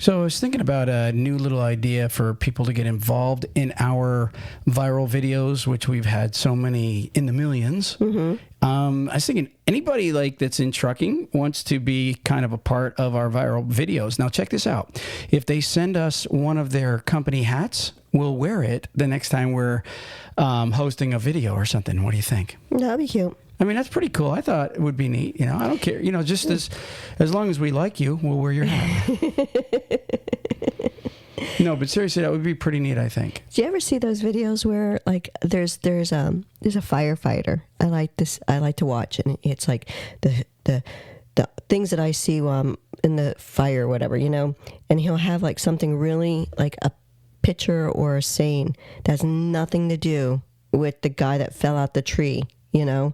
So I was thinking about a new little idea for people to get involved in our viral videos, which we've had so many in the millions. Mm-hmm. I was thinking anybody like that's in trucking wants to be kind of a part of our viral videos. Now check this out. If they send us one of their company hats, we'll wear it the next time we're hosting a video or something. What do you think? That'd be cute. I mean, that's pretty cool. I thought it would be neat. You know, I don't care. You know, just as long as we like you, we'll wear your hat. No, but seriously, that would be pretty neat, I think. Do you ever see those videos where like there's a firefighter? I like to watch, and it's like the things that I see while I'm in the fire or whatever, you know, and he'll have like something really like a picture or a saying that has nothing to do with the guy that fell out the tree, you know,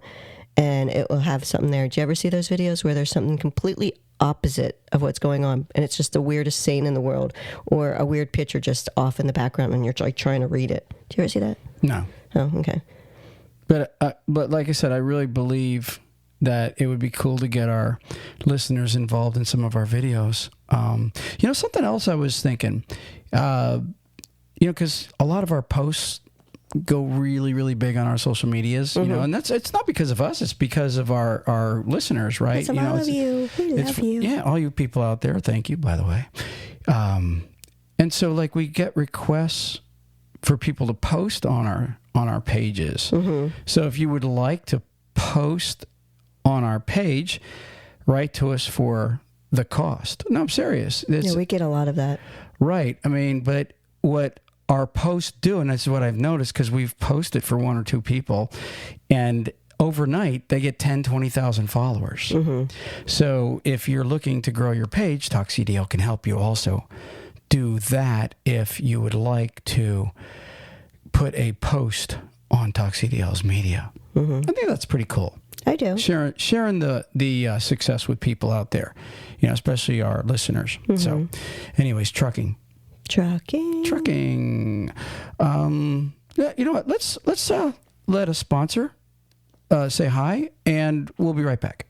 and it will have something there. Do you ever see those videos where there's something completely opposite of what's going on, and it's just the weirdest saying in the world, or a weird picture just off in the background and you're like trying to read it? Do you ever see that? No. Oh, okay. But like I said, I really believe that it would be cool to get our listeners involved in some of our videos. You know, something else I was thinking, you know, because a lot of our posts go really, really big on our social medias, you know, and it's not because of us, it's because of our listeners, right? It's all of you. We love you. Yeah, all you people out there, thank you, by the way. And so like we get requests for people to post on our pages. So if you would like to post on our page, write to us for the cost. No, I'm serious. Yeah, we get a lot of that. Right. I mean, but what our posts do, and this is what I've noticed because we've posted for one or two people, and overnight they get 10, 20,000 followers. So if you're looking to grow your page, Talk CDL can help you also do that if you would like to put a post on Talk CDL's media. I think that's pretty cool. I do. Sharing the success with people out there, you know, especially our listeners. So anyways, trucking. Yeah, you know what? Let's let a sponsor say hi, and we'll be right back.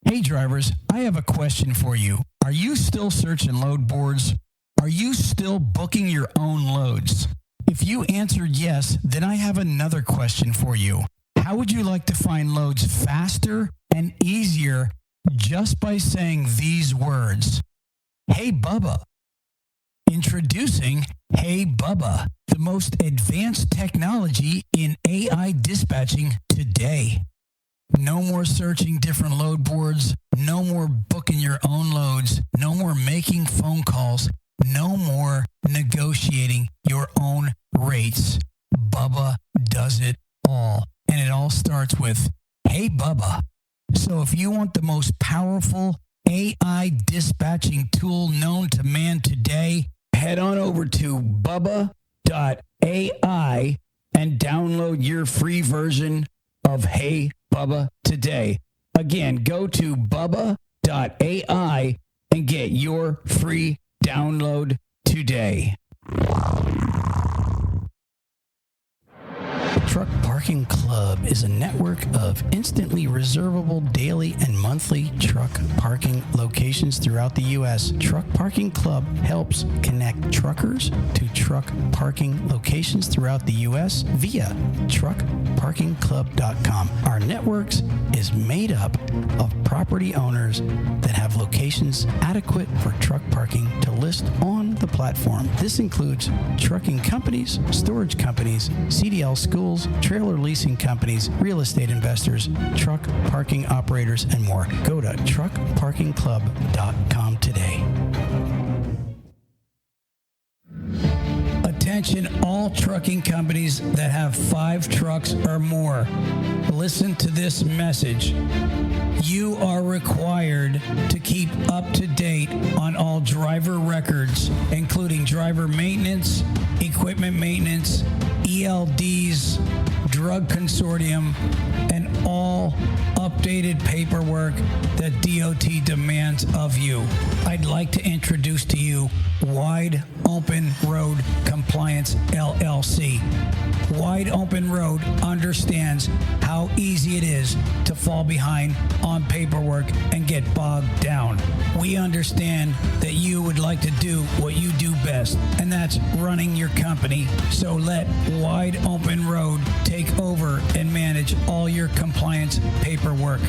Hey drivers, I have a question for you. Are you still searching load boards? Are you still booking your own loads? If you answered yes, then I have another question for you. How would you like to find loads faster and easier just by saying these words? Hey Bubba. Introducing Hey Bubba, the most advanced technology in AI dispatching today. No more searching different load boards, no more booking your own loads, no more making phone calls, no more negotiating your own rates. Bubba does it all. And it all starts with Hey Bubba. So if you want the most powerful AI dispatching tool known to man today, head on over to bubba.ai and download your free version of Hey Bubba today. Again, go to bubba.ai and get your free download today. Truck Parking Club is a network of instantly reservable daily and monthly truck parking locations throughout the U.S. Truck Parking Club helps connect truckers to truck parking locations throughout the U.S. via truckparkingclub.com. Our networks is made up of property owners that have locations adequate for truck parking to list on the platform. This includes trucking companies, storage companies, CDL schools, trailer leasing companies, real estate investors, truck parking operators, and more. Go to truckparkingclub.com today. Attention all trucking companies that have 5 trucks or more. Listen to this message. You are required to keep up to date on all driver records, including driver maintenance, equipment maintenance, ELDs, drug consortium, and all updated paperwork that DOT demands of you. I'd like to introduce to you Wide Open Road Compliance LLC. Wide Open Road understands how easy it is to fall behind on paperwork and get bogged down. We understand that you would like to do what you do best, and that's running your company. So let Wide Open Road take over and manage all your compliance paperwork.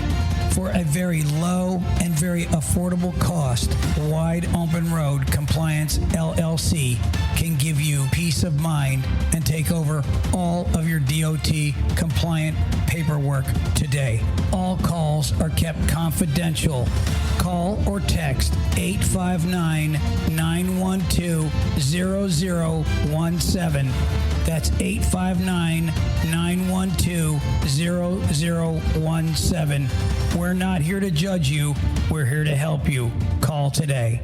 For a very low and very affordable cost, Wide Open Road Compliance LLC can give you peace of mind and take over all of your DOT compliant paperwork today. All calls are kept confidential. Call or text 859-912-0017. That's 859-912-0017. We're not here to judge you. We're here to help you. Call today.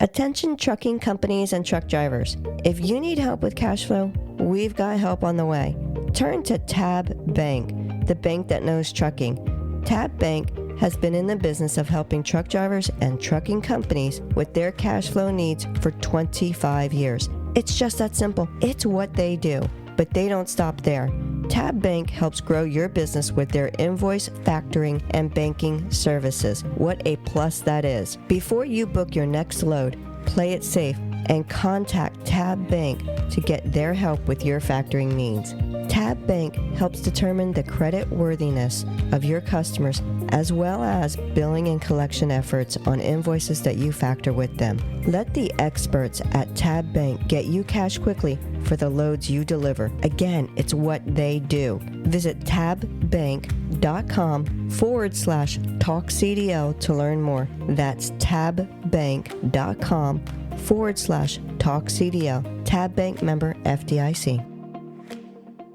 Attention trucking companies and truck drivers. If you need help with cash flow, we've got help on the way. Turn to Tab Bank, the bank that knows trucking. Tab Bank has been in the business of helping truck drivers and trucking companies with their cash flow needs for 25 years. It's just that simple. It's what they do. But they don't stop there. Tab Bank helps grow your business with their invoice, factoring, and banking services. What a plus that is. Before you book your next load, play it safe and contact Tab Bank to get their help with your factoring needs. Tab Bank helps determine the credit worthiness of your customers as well as billing and collection efforts on invoices that you factor with them. Let the experts at Tab Bank get you cash quickly for the loads you deliver. Again, it's what they do. Visit tabbank.com/talkcdl to learn more. That's tabbank.com/talkcdl. Tab Bank member FDIC.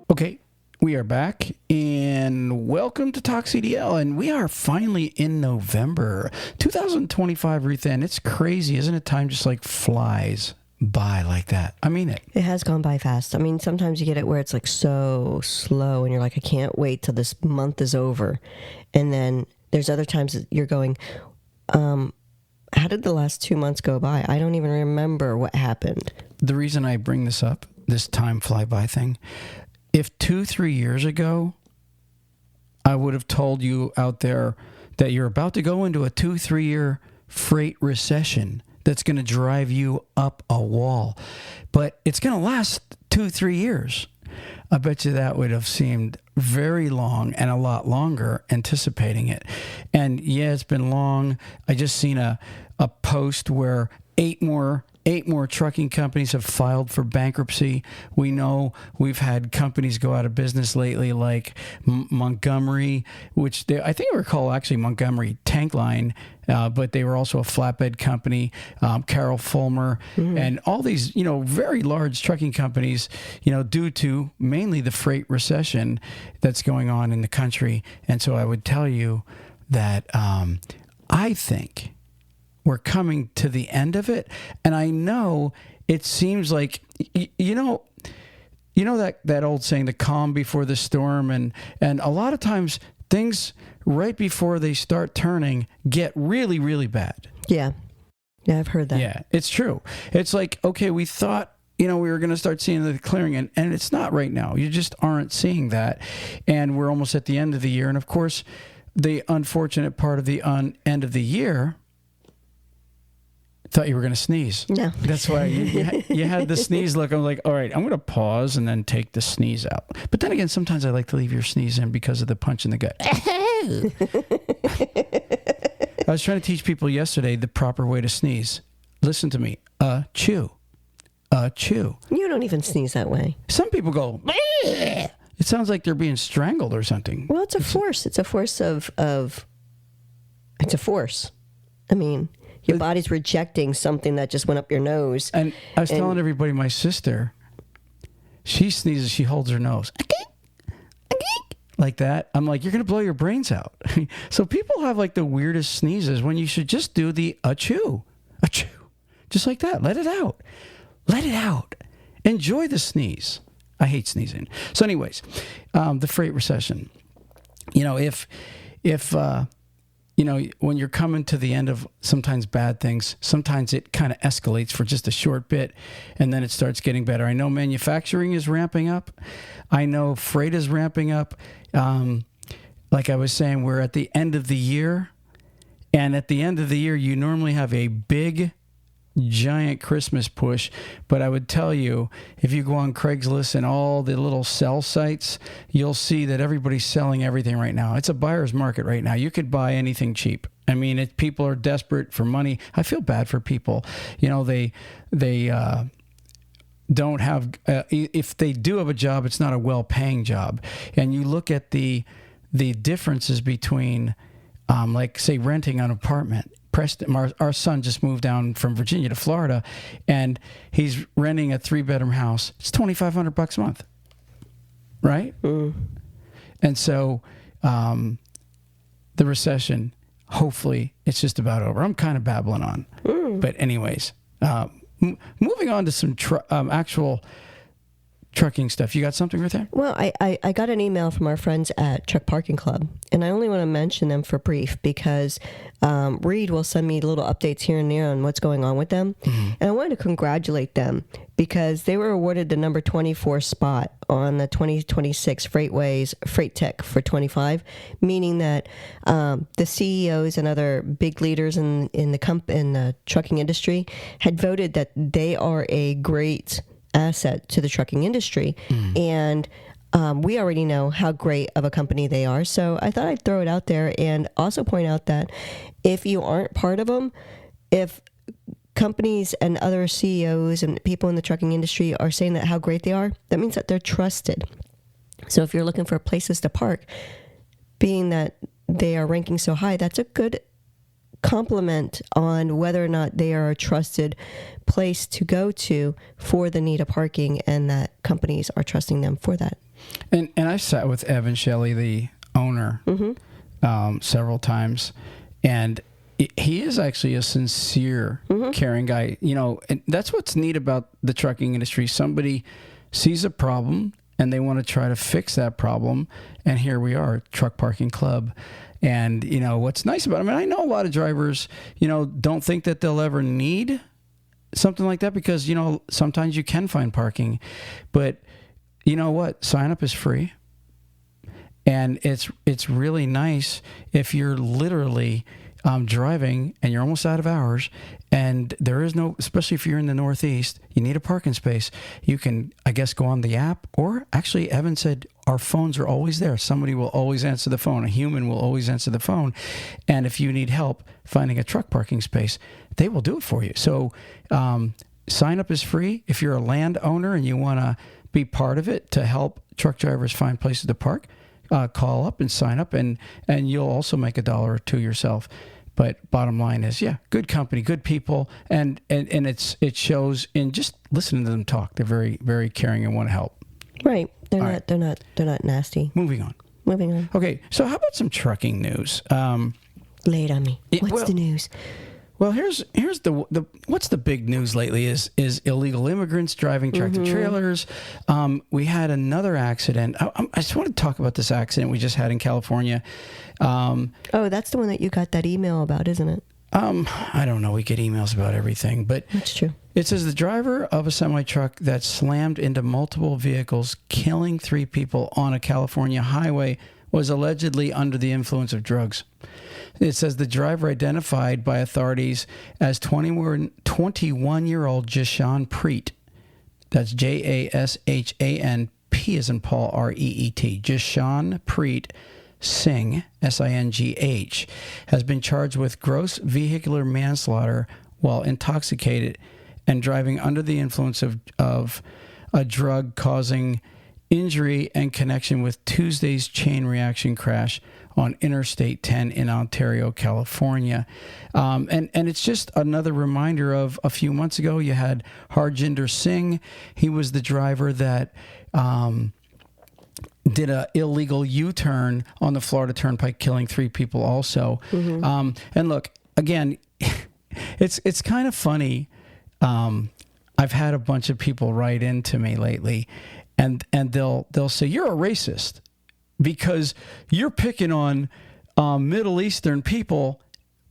Okay, we are back, and welcome to Talk CDL, and we are finally in November 2025, Ruth Ann. It's crazy, isn't it? Time just like flies by like that. I mean it. It has gone by fast. I mean, sometimes you get it where it's like so slow, and you're like, I can't wait till this month is over. And then there's other times that you're going, how did the last 2 months go by? I don't even remember what happened. The reason I bring this up, this time fly by thing, if 2-3 years ago, I would have told you out there that you're about to go into a 2-3 year freight recession that's going to drive you up a wall. But it's going to last 2-3 years. I bet you that would have seemed very long and a lot longer anticipating it. And yeah, it's been long. I just seen a post where eight more trucking companies have filed for bankruptcy. We know we've had companies go out of business lately, like Montgomery, which I think they were called actually Montgomery Tank Line, but they were also a flatbed company. Carol Fulmer, and all these, very large trucking companies, due to mainly the freight recession that's going on in the country. And so I would tell you that I think we're coming to the end of it. And I know it seems like, that old saying, the calm before the storm. And a lot of times things right before they start turning get really, really bad. Yeah. Yeah, I've heard that. Yeah, it's true. It's like, okay, we thought, we were going to start seeing the clearing, and it's not right now. You just aren't seeing that. And we're almost at the end of the year. And of course, the unfortunate part of the end of the year, thought you were going to sneeze. No. That's why you had the sneeze look. I'm like, all right, I'm going to pause and then take the sneeze out. But then again, sometimes I like to leave your sneeze in because of the punch in the gut. I was trying to teach people yesterday the proper way to sneeze. Listen to me. Chew. Chew. You don't even sneeze that way. Some people go, it sounds like they're being strangled or something. Well, it's a force. It's a force it's a force. I mean, your body's rejecting something that just went up your nose. And I was telling everybody, my sister, she sneezes, she holds her nose. Like that. I'm like, you're going to blow your brains out. So people have like the weirdest sneezes when you should just do the achoo. Achoo. Just like that. Let it out. Let it out. Enjoy the sneeze. I hate sneezing. So anyways, the freight recession. If when you're coming to the end of sometimes bad things, sometimes it kind of escalates for just a short bit, and then it starts getting better. I know manufacturing is ramping up. I know freight is ramping up. Like I was saying, we're at the end of the year, And at the end of the year, you normally have a big, giant Christmas push. But I would tell you, if you go on Craigslist and all the little sell sites, you'll see that everybody's selling everything right now. It's a buyer's market right now. You could buy anything cheap. I mean, people are desperate for money. I feel bad for people. You know, they don't have, if they do have a job, it's not a well-paying job. And you look at the differences between, like, say, renting an apartment. Preston, our son just moved down from Virginia to Florida, and he's renting a 3-bedroom house. It's $2,500 a month, right? And so the recession, hopefully, it's just about over. I'm kind of babbling on. But anyways, moving on to some actual trucking stuff. You got something right there? Well, I got an email from our friends at Truck Parking Club, and I only want to mention them for brief because Reed will send me little updates here and there on what's going on with them. And I wanted to congratulate them because they were awarded the number 24 spot on the 2026 Freightways Freight Tech for 25, meaning that the CEOs and other big leaders in the trucking industry had voted that they are a great asset to the trucking industry. And we already know how great of a company they are. So I thought I'd throw it out there and also point out that if you aren't part of them, if companies and other CEOs and people in the trucking industry are saying that how great they are, that means that they're trusted. So if you're looking for places to park, being that they are ranking so high, that's a good compliment on whether or not they are a trusted place to go to for the need of parking, and that companies are trusting them for that. And I sat with Evan Shelley, the owner, several times, and he is actually a sincere, caring guy. You know, and that's what's neat about the trucking industry. Somebody sees a problem and they want to try to fix that problem, and here we are, Truck Parking Club. And, you know, what's nice about it, I mean, I know a lot of drivers, you know, don't think that they'll ever need something like that because, you know, sometimes you can find parking. But you know what? Sign up is free. And it's really nice if you're literally driving and you're almost out of hours and there is no, especially if you're in the Northeast, you need a parking space. You can, I guess, go on the app, or actually Evan said our phones are always there. Somebody will always answer the phone. A human will always answer the phone. And if you need help finding a truck parking space, they will do it for you. So sign up is free. If you're a landowner and you want to be part of it to help truck drivers find places to park, call up and sign up, and you'll also make $1 or $2 yourself. But bottom line is, yeah, good company, good people, and it shows in just listening to them talk. They're very, very caring and want to help. Right. They're not nasty. Moving on. Okay, so how about some trucking news? Lay it on me. What's the news? Well, here's the what's the big news lately is illegal immigrants driving tractor trailers. We had another accident. I just want to talk about this accident we just had in California. That's the one that you got that email about, isn't it? I don't know. We get emails about everything, but that's true. It says the driver of a semi-truck that slammed into multiple vehicles, killing 3 people on a California highway, was allegedly under the influence of drugs. It says the driver, identified by authorities as 21-year-old Jashan Preet, that's Jashan, P as in Paul, Reet, Jashan Preet Singh, Singh, has been charged with gross vehicular manslaughter while intoxicated and driving under the influence of a drug, causing injury and connection with Tuesday's chain reaction crash on Interstate 10 in Ontario, California. And it's just another reminder of a few months ago, you had Harjinder Singh. He was the driver that did an illegal U-turn on the Florida Turnpike, killing 3 people also. And look, again, it's kind of funny. I've had a bunch of people write into me lately, and they'll say, you're a racist because you're picking on Middle Eastern people,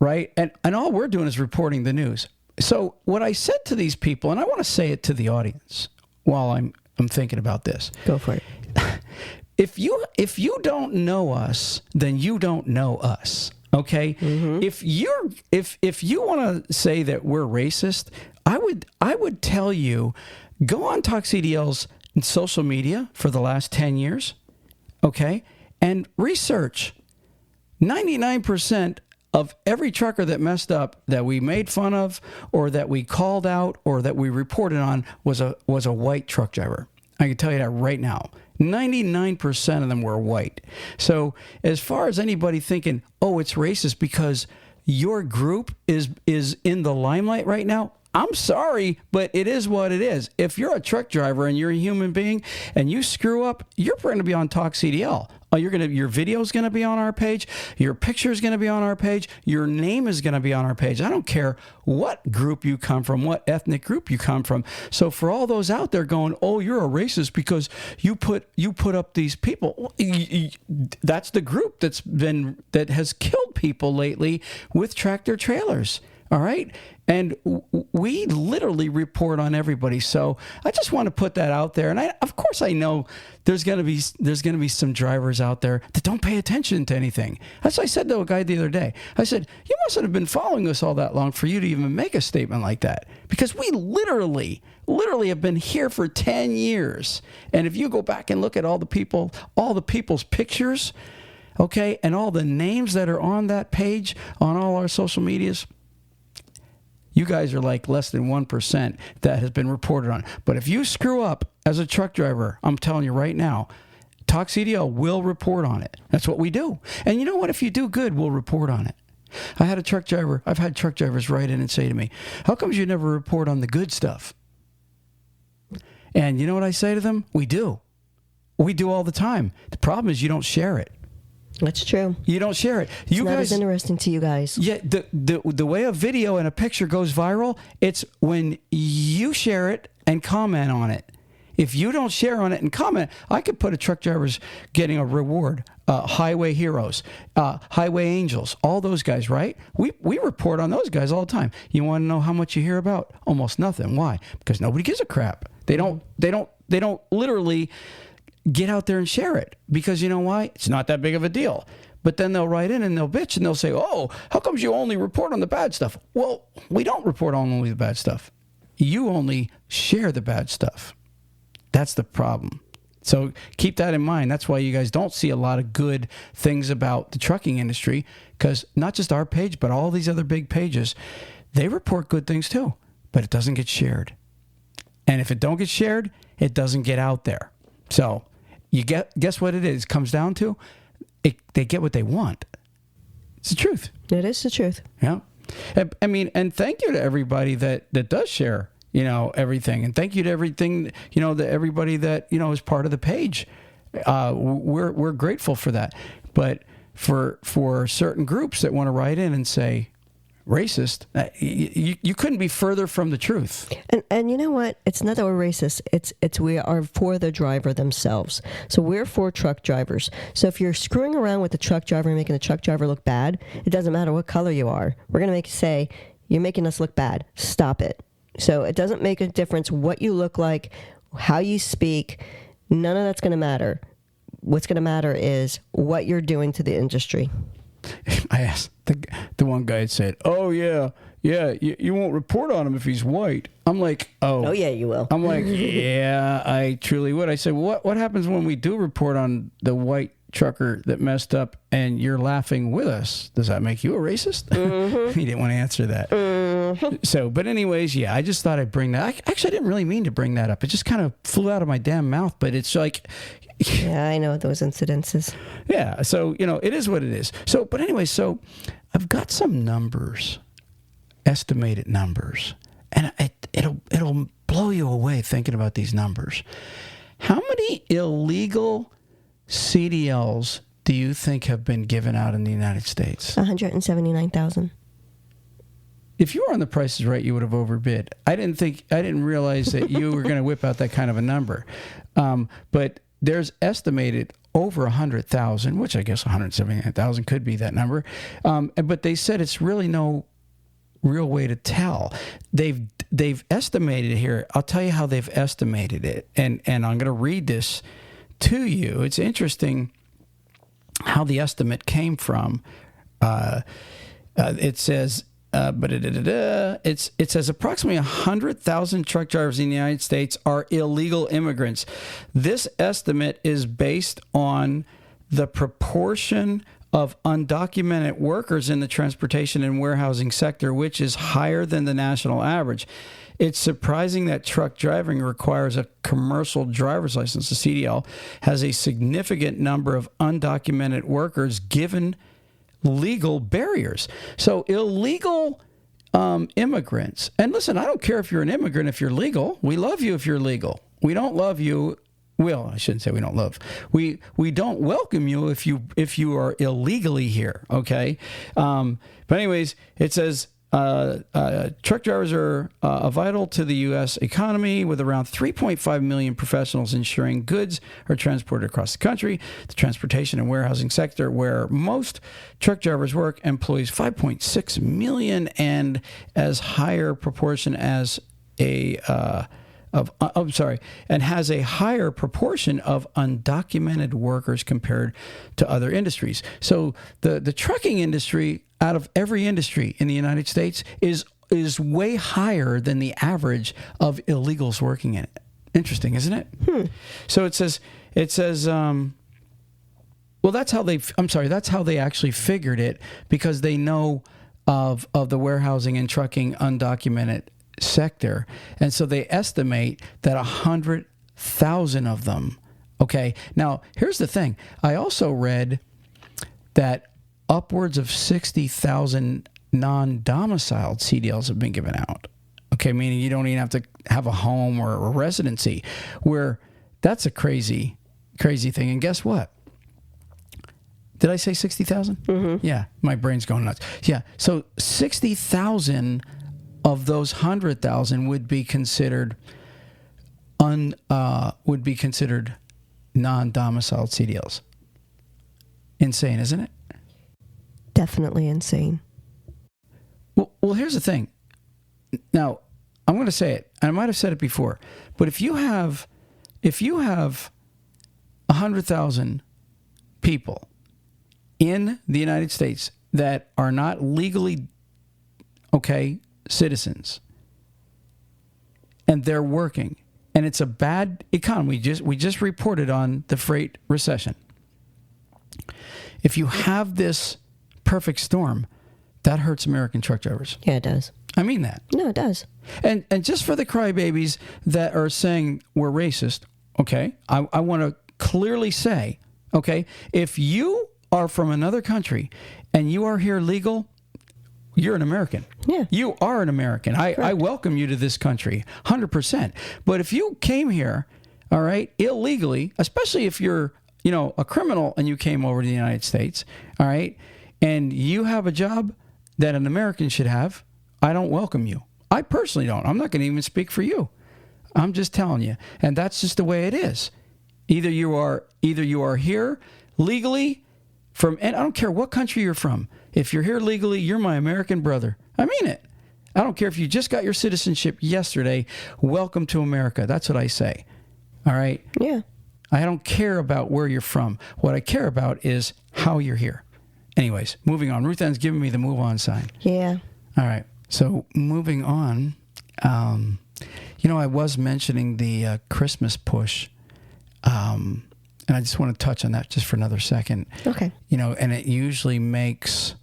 right? And all we're doing is reporting the news. So what I said to these people, and I want to say it to the audience while I'm thinking about this. Go for it. If you don't know us, then you don't know us. Okay, if you want to say that we're racist, I would tell you, go on Talk CDL's social media for the last 10 years, okay, and research. 99% of every trucker that messed up, that we made fun of, or that we called out, or that we reported on, was a white truck driver. I can tell you that right now. 99% of them were white. So as far as anybody thinking, oh, it's racist because your group is in the limelight right now, I'm sorry, but it is what it is. If you're a truck driver and you're a human being and you screw up, you're going to be on Talk CDL. Your video is going to be on our page. Your picture is going to be on our page. Your name is going to be on our page. I don't care what group you come from, what ethnic group you come from. So for all those out there going, oh, you're a racist because you put up these people. That's the group that has killed people lately with tractor trailers. All right. And we literally report on everybody. So I just want to put that out there. And of course I know there's going to be some drivers out there that don't pay attention to anything. That's what I said to a guy the other day. I said, you mustn't have been following us all that long for you to even make a statement like that. Because we literally have been here for 10 years. And if you go back and look at all the people's pictures, okay, and all the names that are on that page on all our social medias, you guys are like less than 1% that has been reported on. But if you screw up as a truck driver, I'm telling you right now, Talk CDL will report on it. That's what we do. And you know what? If you do good, we'll report on it. I've had truck drivers write in and say to me, how come you never report on the good stuff? And you know what I say to them? We do. We do all the time. The problem is you don't share it. That's true. You don't share it. It's not as interesting to you guys. Yeah, the way a video and a picture goes viral, it's when you share it and comment on it. If you don't share on it and comment, I could put a truck driver's getting a reward. Highway heroes, highway angels, all those guys, right? We report on those guys all the time. You want to know how much you hear about? Almost nothing. Why? Because nobody gives a crap. They don't literally get out there and share it, because you know why? It's not that big of a deal. But then they'll write in and they'll bitch and they'll say, oh, how come you only report on the bad stuff? Well, we don't report on only the bad stuff. You only share the bad stuff. That's the problem. So keep that in mind. That's why you guys don't see a lot of good things about the trucking industry, because not just our page, but all these other big pages, they report good things too, but it doesn't get shared. And if it don't get shared, it doesn't get out there. So guess what it is? It comes down to they get what they want. It's the truth. It is the truth. Yeah. I mean, and thank you to everybody that does share, everything. And thank you to everything, that everybody that, is part of the page. We're grateful for that. But for certain groups that want to write in and say racist, you couldn't be further from the truth. And you know what? It's not that we're racist. It's we are for the driver themselves. So we're for truck drivers. So if you're screwing around with the truck driver and making the truck driver look bad, it doesn't matter what color you are. We're going to say, you're making us look bad. Stop it. So it doesn't make a difference what you look like, how you speak. None of that's going to matter. What's going to matter is what you're doing to the industry. I asked the one guy had said, oh, yeah, you won't report on him if he's white. I'm like, oh. Oh, yeah, you will. I'm like, yeah, I truly would. I said, well, what happens when we do report on the white trucker that messed up and you're laughing with us? Does that make you a racist? Mm-hmm. He didn't want to answer that. Mm-hmm. So, but anyways, yeah, I just thought I'd bring that. I didn't really mean to bring that up. It just kind of flew out of my damn mouth, but it's like... Yeah, I know those incidences. Yeah, so, it is what it is. So, but anyway, so I've got some numbers, estimated numbers, and it'll blow you away thinking about these numbers. How many illegal CDLs do you think have been given out in the United States? 179,000. If you were on The Price is Right, you would have overbid. I didn't realize that you were going to whip out that kind of a number. But there's estimated over 100,000, which I guess 179,000 could be that number. But they said it's really no real way to tell. They've estimated it here. I'll tell you how they've estimated it. And I'm going to read this to you. It's interesting how the estimate came from. It says, it says approximately 100,000 truck drivers in the United States are illegal immigrants. This estimate is based on the proportion of undocumented workers in the transportation and warehousing sector, which is higher than the national average. It's surprising that truck driving requires a commercial driver's license. The CDL has a significant number of undocumented workers given legal barriers. So illegal immigrants, and listen, I don't care if you're an immigrant, if you're legal. We love you if you're legal. We don't love you. Well, I shouldn't say we don't love. We don't welcome you if you are illegally here. Okay, but anyways, it says truck drivers are vital to the U.S. economy, with around 3.5 million professionals ensuring goods are transported across the country. The transportation and warehousing sector, where most truck drivers work, employs 5.6 million, and as higher proportion as and has a higher proportion of undocumented workers compared to other industries. So the trucking industry, out of every industry in the United States, is way higher than the average of illegals working in it. Interesting, isn't it? So it says, well, that's how they actually figured it, because they know of the warehousing and trucking undocumented sector, and so they estimate that 100,000 of them. Okay, now here's the thing. I also read that upwards of 60,000 non-domiciled CDLs have been given out. Okay, meaning you don't even have to have a home or a residency, where that's a crazy thing. And guess what? Did I say 60,000? Mm-hmm. Yeah, my brain's going nuts. Yeah, so 60,000 of those 100,000 would be considered non-domiciled CDLs. Insane, isn't it? Definitely insane. Well, here's the thing. Now, I'm going to say it, and I might have said it before, but if you have 100,000 people in the United States that are not legally citizens, and they're working, and it's a bad economy. We just reported on the freight recession. If you have this perfect storm, that hurts American truck drivers. Yeah, it does. I mean that. No, it does. And just for the crybabies that are saying we're racist, okay, I want to clearly say, okay, if you are from another country and you are here legal, you're an American. Yeah. You are an American. I welcome you to this country, 100%. But if you came here, all right, illegally, especially if you're, a criminal and you came over to the United States, all right, and you have a job that an American should have, I don't welcome you. I personally don't. I'm not going to even speak for you. I'm just telling you. And that's just the way it is. Either you are here legally from, and I don't care what country you're from. If you're here legally, you're my American brother. I mean it. I don't care if you just got your citizenship yesterday. Welcome to America. That's what I say. All right? Yeah. I don't care about where you're from. What I care about is how you're here. Anyways, moving on. Ruth Ann's giving me the move on sign. Yeah. All right. So moving on, I was mentioning the Christmas push, and I just want to touch on that just for another second. Okay. And it usually makes,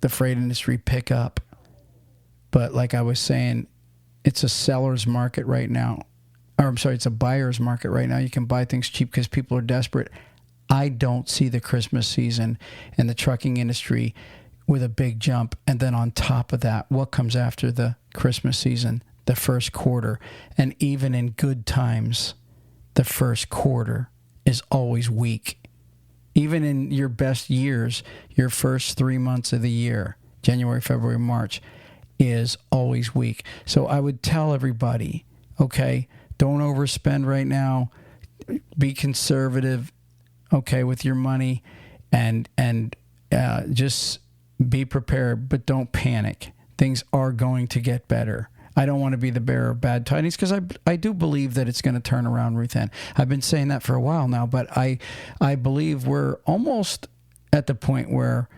the freight industry pick up. But like I was saying, it's a seller's market right now. Or I'm sorry, it's a buyer's market right now. You can buy things cheap because people are desperate. I don't see the Christmas season and the trucking industry with a big jump. And then on top of that, what comes after the Christmas season? The first quarter. And even in good times, the first quarter is always weak. Even in your best years, your first 3 months of the year, January, February, March, is always weak. So I would tell everybody, okay, don't overspend right now. Be conservative, okay, with your money, and just be prepared, but don't panic. Things are going to get better. I don't want to be the bearer of bad tidings because I do believe that it's going to turn around, Ruth Ann. I've been saying that for a while now, but I believe we're almost at the point where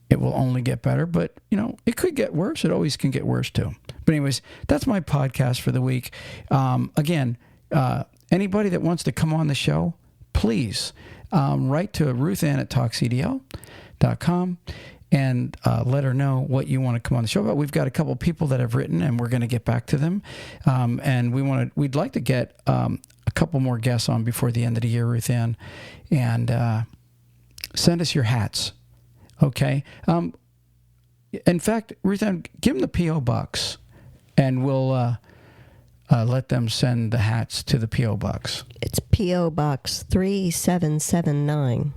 it will only get better, but it could get worse. It always can get worse too. But anyways, that's my podcast for the week. Again, anybody that wants to come on the show, please write to Ruth Ann at talkcdl.com and let her know what you want to come on the show about. We've got a couple people that have written, and we're going to get back to them. And we'd like to get a couple more guests on before the end of the year, Ruth Ann, and send us your hats. Okay. In fact, Ruth Ann, give them the P.O. Box, and we'll let them send the hats to the P.O. Box. It's P.O. Box 3779.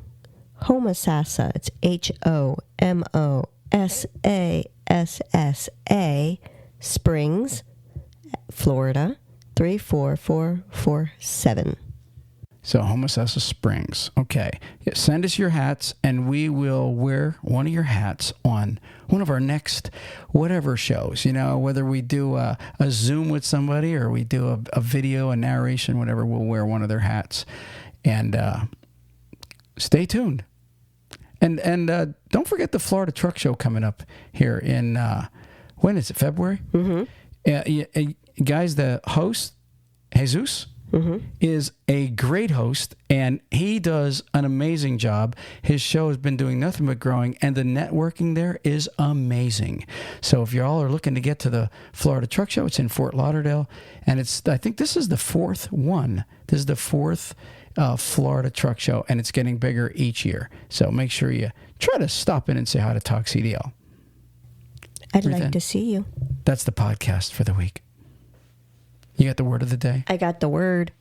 Homosassa. It's HOMOSASSA, Springs, Florida, 34447. So Homosassa Springs. Okay. Yeah, send us your hats, and we will wear one of your hats on one of our next whatever shows. Whether we do a Zoom with somebody or we do a video, a narration, whatever, we'll wear one of their hats. And stay tuned. And don't forget the Florida Truck Show coming up here in, when is it, February? Mm-hmm. Guys, the host, Jesus, is a great host, and he does an amazing job. His show has been doing nothing but growing, and the networking there is amazing. So if y'all are looking to get to the Florida Truck Show, it's in Fort Lauderdale, and I think this is the fourth one. This is the fourth Florida Truck Show, and it's getting bigger each year. So make sure you try to stop in and say hi to Talk CDL. I'd like to see you. That's the podcast for the week. You got the word of the day? I got the word.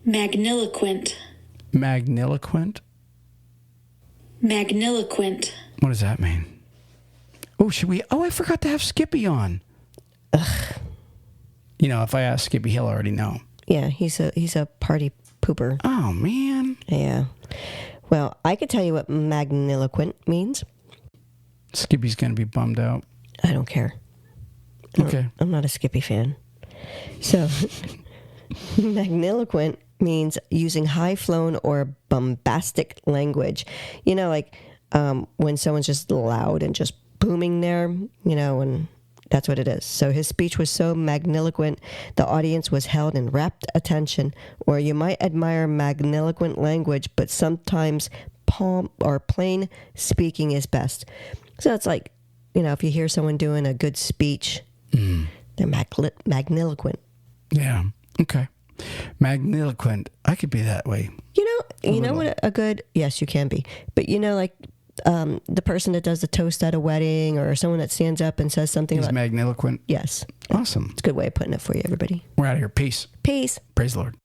Magniloquent. Magniloquent? Magniloquent. What does that mean? Oh, I forgot to have Skippy on. Ugh. If I ask Skippy, he'll already know. Yeah, he's a party pooper. Oh, man. Yeah. Well, I could tell you what magniloquent means. Skippy's going to be bummed out. I don't care. Okay. I'm not a Skippy fan. So, magniloquent means using high-flown or bombastic language. When someone's just loud and just booming there, and that's what it is. So his speech was so magniloquent, the audience was held in rapt attention. Or you might admire magniloquent language, but sometimes plain speaking is best. So it's like, if you hear someone doing a good speech, they're magniloquent. Yeah. Okay. Magniloquent. I could be that way. You know what a good, yes, you can be. But the person that does the toast at a wedding, or someone that stands up and says something He's magniloquent. Yes. Awesome. It's a good way of putting it for you, everybody. We're out of here. Peace. Peace. Praise the Lord.